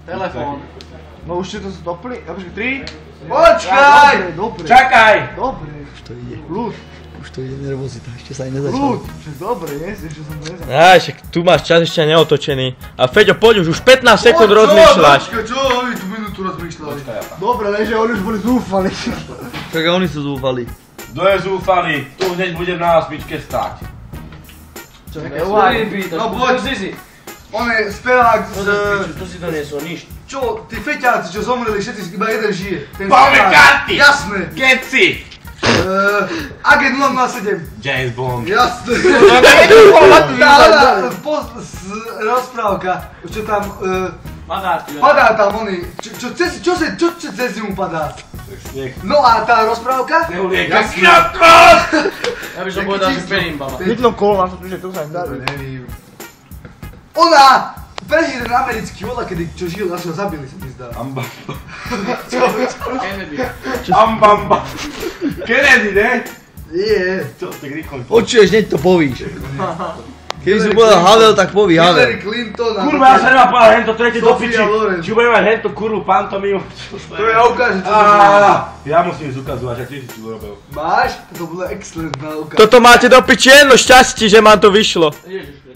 Telefón. No už ste to stopli? Počkaj, 3. Počkaj! Dobre. Čakaj! Dobre. Už to ide. Ľud. Už to ide nervozita, ešte sa aj nezačalo. Ľud. Dobre, nie? Ešte som to nezačal. Á, však tu máš čas ešte neotočený. A Feďo, poď už 15 sekúnd rozmýšľaš. Čo? Oni tu minútu rozmýšľali. Dobre, lenže oni už boli zúfali. Tak oni sú zúfali. Kto je zúfalý? Tu hneď budem na osmičke stáť. Čakaj, uvaj. No poď. On je spevák z... To si doniesol, nič. Čo? Tí feťáci, čo zomreli, všetci, iba jeden žije. Pamäť karty! Jasné. Keci! Agent 007. James Bond. Jasné. Rozprávka, čo tam... Padá tam oni. Čo cez zimu padá? No a tá rozprávka? Neulieka Ja by som povedal, že berimbaba. Jedno kolo na to, že to sa im dá. Ona! Prezident americký, voľa kedy čo žil, až ho zabili, sa mi zdá. Kennedy. Ambamba. Kennedy, ne? Nie. Čo, tak rýchlo. Počuješ, hneď to povíš. Keby si povedal Havel, tak poví Havel. Hillary Clinton a... Kurva, ja sa nemá povedať hento tretie do piči. Sofia Loren. Či budem mať hento kurvu pantomiu. To je ukáže, čo to Ja musím ísť ukazovať, že ty si to urobil. máš? To bola excelentná ukážka. Toto máte do piči jedno šťastie, že vám to vyšlo. Ježiš.